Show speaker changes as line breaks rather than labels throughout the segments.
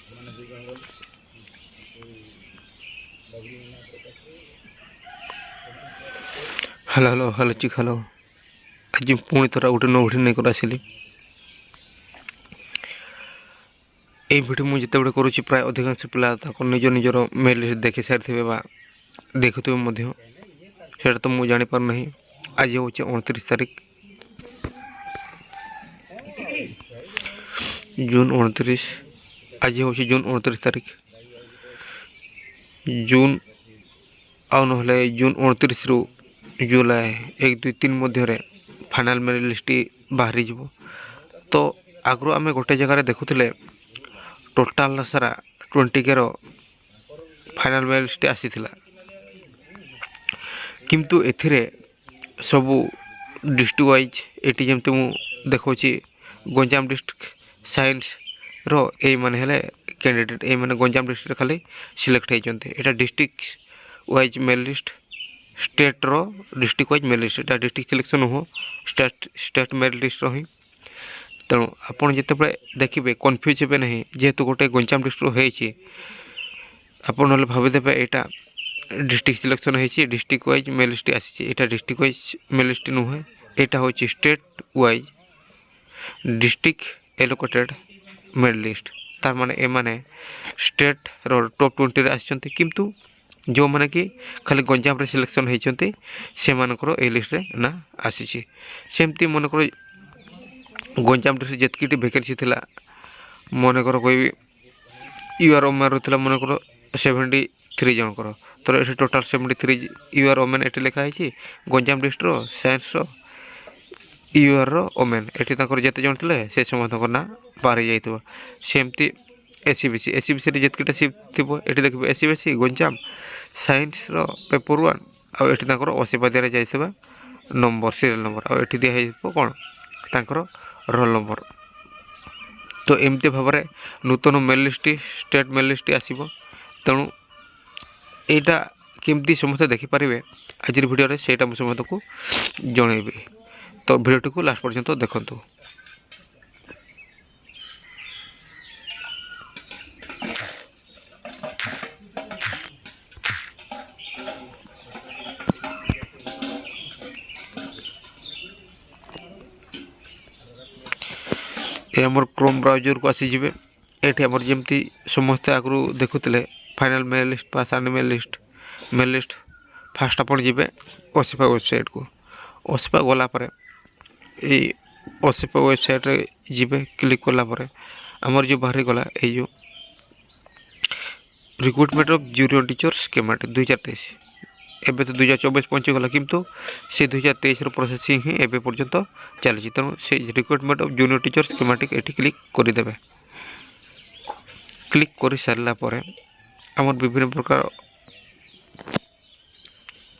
Hello hello hello चिक hello आज पुणी थोड़ा गोटे नोट नहीं कर आसली ये भिडियो मुझे जिते करुँच प्राय अधिकांश पिला निज निजर मेल लिस्ट देखी सारी देखुवे से तो मुझे जापार ना आज हूँ 29 तारीख जून 29 आज हूँ जून 29 तारीख जून आउ ना जून 29 रु जुलाई 1 2 3 मध्य फाइनाल मेरिट लिस्ट बाहरी जीवो। तो आगु आम गोटे जगार देखुले टोटाल सारा 20 के फाइनाल मेरिट लिस्ट आसीथिला किंतु एथिरे सबू डिस्ट्रिक्ट वाइज एटी जमते मु देखौछि गंजाम डिस्ट्रिक्ट साइंस रो ए माने हेले कैंडिडेट ए माने गंजाम डिस्ट्रिक्ट खाली सिलेक्ट होइचंते। एटा district wise merit list state रो डिस्ट्रिक्ट वाइज मेरिट लिस्ट एटा डिस्ट्रिक्ट सिलेक्शन हो स्टेट मेरिट लिस्ट रो ही। तेणु आपड़ जिते देखिए कन्फ्यूज हे ना जेहेतु गोटे गंजाम डिस्ट्रिक्ट होइछि आपड़ ना भाविदेवे यहाँ डिस्ट्रिक्ट सिलेक्शन होइछि डिस्ट्रिक्ट वाइज मेरिट लिस्ट आसी एटा डिस्ट्रिक्ट वाइज मेरिट लिस्ट नुहे एटा होइछि state wise district allocated merit list तार माने ए माने स्टेट रो टॉप 20 रे आछंती किंतु जो माने कि खाली गंजाम रे सिलेक्शन होइछंती से मानकर ए लिस्ट रे ना आसीछि। सेमती मन कर गंजाम डिस्ट्रिक्ट जेतकीटी वैकेंसी थिला मन कर कोई यूआर ओमेन थिला मन कर 73 जन कर तो ये टोटाल 73 यूआर ओमेन एटी लिखा है गंजाम डिस्ट्रिक्ट रो साइंस रो यूआर रो ओमेन एटी ताकर जेते जन थिले से समस्त ना बाहरी जाइतबो। सेमती एसीबीसी रे जेतकीटा सीट थिबो एटी देखबे एसीबीसी गंजाम साइंस रो पेपर 1 आ एटी ताकर 80 पदिया जाइतबा नंबर सीरियल नंबर आ एटी दिया हेइबो कोन ताकर रोल नंबर। तो एमती भाव में नूतन मेल लिस्ट स्टेट मेल लिस्ट आसो तेणु यहाँ केमती समस्ते देखिपारे आज भिडियो से समस्त को जनइबी। तो भिडियो को लास्ट पर्यंत देखंतु। ये आमर क्रोम ब्राउजर को आसीजे ये आमर जमती समस्ते आगु देखुले फाइनाल मेल लिस्ट पास आंड मेल लिस्ट फास्ट आप जी ओसीपा वेबसाइट को ओसीपा गलापर ये ओसीपा वेबसाइट रे जी क्लिक कलापर आमर जो बाहरी गला ये जो recruitment of junior teacher schematic 2023 एबे तो 2024 पहुँचीगला किंतु से 2023 प्रोसेसिंग ही एबे पर्यंत चली तेणु से recruitment of junior teacher schematic ये क्लिक करदे। क्लिक कर सारापर आम विभिन्न प्रकार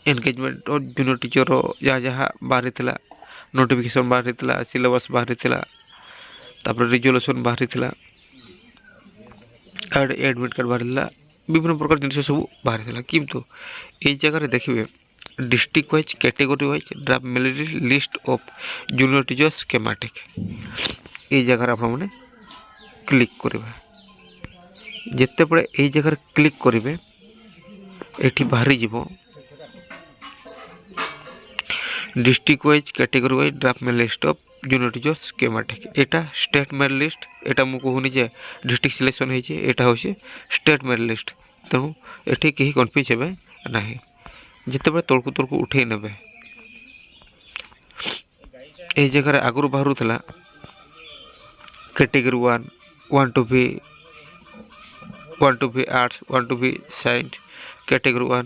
एनगेजमेंट और जूनियर टीचर जहाँ जहाँ बाहरी थिला नोटिफिकेशन बाहरी थिला सिलेबस बाहरी थिला तापर रिजोल्यूशन बाहरी थिला एडमिट कार्ड बाहरी थिला विभिन्न प्रकार जिन सब बाहरी थिला किंतु ये जगह देखिए district wise category wise draft merit list of junior teacher schematic ये जगह आपने क्लिक करेंगे। जिते बड़े यही जगह क्लिक करेंगे ये बाहरी जीव district wise category wise draft merit list of junior teacher schematic Etah state merit list एटा मु कहूनी जे डिस्ट्रिक्ट सिलेक्शन होइछे एटा होछि स्टेट मेरिट लिस्ट तेणु एठी कहीं कन्फ्यूज हेबे नाही जिते बड़े तलकू उठे नेबे ए जगह आगु बाहर थिला कैटेगरी 1 टू भी 1 टू भी आर्ट्स 1 टू भी साइंस कैटेगरी 1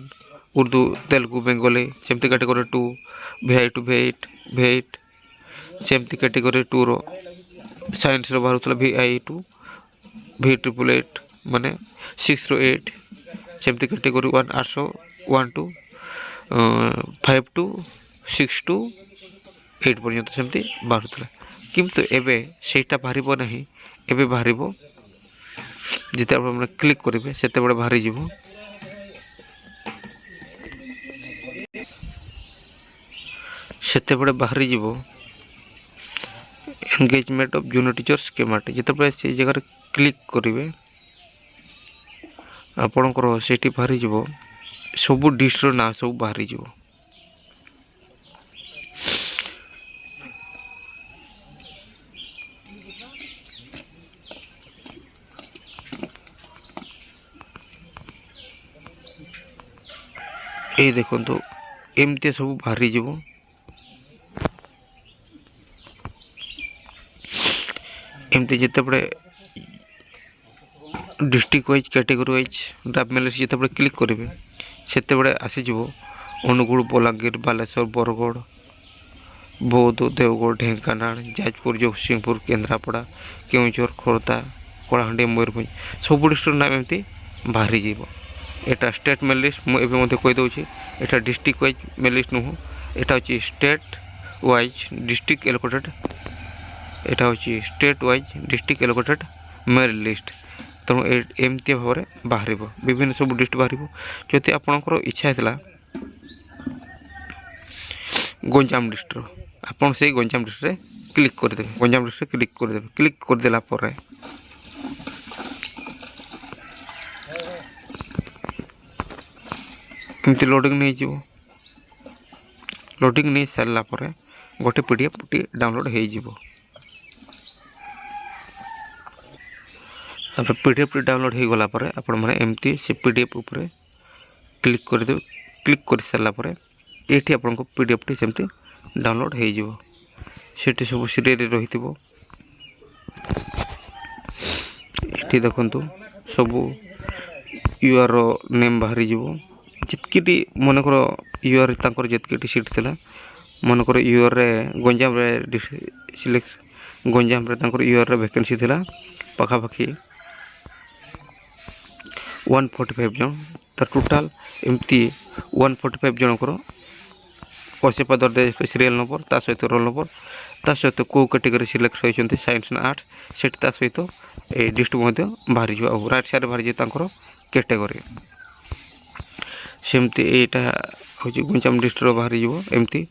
उर्दू तेलुगु बेंगली सेमती कैटेगरी 2 VI टू V8 सेमती कैटेगरी 2 रो साइंस रो बाहर VI टू V888 माने 6 रो 8 सेमती category 1 arts 1 to 5 to 6 to 8 पर्यंत सेमती बाहर किंतु एबे सेटा बाहर नहीं एबे बाहर जिते आप क्लिक करेंगे से बाहरी जीव से बाहरी जीव engagement of junior teacher schematic जिते से जगह क्लिक करेंगे ଆପଣଙ୍କର ସେଠି ବାହାରିଯିବ ସବୁ ଡିଷ୍ଟ୍ରିକ୍ଟର ନାଁ ସବୁ ବାହାରିଯିବ। এই ଦେଖନ୍ତୁ ଏମିତି ସବୁ ବାହାରିଯିବ। ଏମିତି ଯେତେବେଳେ district wise category wise draft मेल लिस्ट जितेबाला क्लिक करेंगे सेतेबेले आसीजिवो अनुगुल बलांगीर बालेश्वर बरगढ़ बौद्ध देवगढ़ ढेंकानाल जाजपुर जगतसिंहपुर केन्द्रापड़ा केउझर खोर्धा कलाहांडी मयूरभंज सब डिस्ट्रिक्ट नाम एमती बाहरी जीव। एटा स्टेट मेल लिस्ट मुझे कहीदे एटा डिस्ट्रिक्ट वाइज मेल लिस्ट नुह एटा हूँ स्टेट वाइज डिस्ट्रिक्ट एलोकेटेड एटा हूँ state wise district allocated male list. तेणु एमती भाव में बाहर विभिन्न सब डिस्ट्रिक्ट बाहर जदि आपणकर इच्छा है गंजाम डिस्ट्रिक्ट आपड़ से गंजाम डिस्ट्रिक्ट क्लिक करदे गंजाम डिस्ट्रिक्ट क्लिक करदे क्लिक करदेला एमती लोडिंग नहीं जीवो लोडिंग नहीं सारा गोटे पीडीएफ डाउनलोड हो जीवो। तापर पीडीएफ डाउनलोड हो गला परे आपण माने एमती से पीडीएफ ऊपर क्लिक कर दे क्लिक कर सारा परे एठी आपन को पीडीएफ टी सेमती डाउनलोड हो जीवो। सेठी सब सीरियल रहितिबो एठी देखंतु सब यूआर नेम बाहरी जीवो जितकीटी मन कर यूआर तांकर जितकीटी सीट थिला मन कर यूआर रे गंजाम रे सिलेक्ट गंजाम रे तांकर यूआर रे वैकेंसी थिला पाखापाखि 145 जन तो टोटाल एमती 145 जनकर अशेपा दरदे सीरियल नंबर ता सहित रोल नंबर ता सहित कौ कैटेगरी सिलेक्ट होती साइंस ना आर्ट्स से सहित ये डिस्ट्रिक्ट बाहरी जाव राइट साइड बाहरी जाए कैटेगरी सेमती यहाँ हूँ गंजाम डिस्ट्रिक्ट बाहरी एमती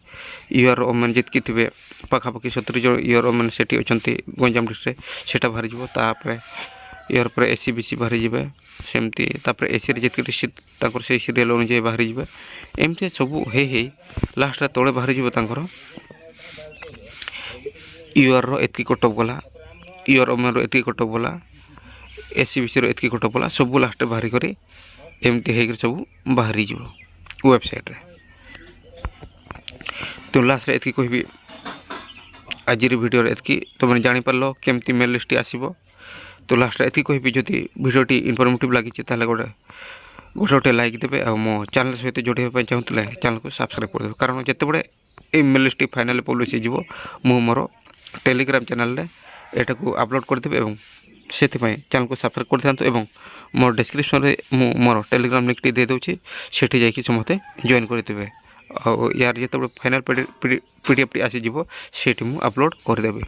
यूआर ओमेन जितकी थे पाखापाखि 70 जन यूआर ओमेन से गंजाम डिस्ट्रिक्ट से बाहरी तापर यार पर एसी बीसी बाहरी जाए सेमती तापर एसी जितकी सीट से सीरियल अनुजाई बाहरी जाए एमती सब हे लास्ट तले बाहरी जाकर यूआर एतकी कटअप गला यूआर ओमेन एतकी कटअप गला एसी बीसी एतकी कटअप गला सब लास्ट बाहरी कर एमती हो सब बाहरी जाव वेबसाइट रे। तो लास्ट एतकी कहबी आज वीडियो एतकी तुम जापर केमती मेल लिस्ट आसो। तो लास्ट एति कहबी जदि वीडियोटी इनफॉर्मेटिव लगी गोटे गोटे लाइक देवे और मो चैनल सहित जोड़े चाहूँगे चैनल को सब्सक्राइब करदे कारण जितेबाला ये मेल लिस्ट फाइनाल पब्लिश हो मोर टेलीग्राम चैनल एटा को अपलोड करदेवे और से चैनल को सब्सक्राइब कर था मोर डिस्क्रिप्शन में मोर टेलीग्राम लिंक दे दूँगी सेठी जाकि समस्ते जॉइन करदे और यार जिते फाइनाल पीडीएफ टी आसीज से अपलोड करदेवी।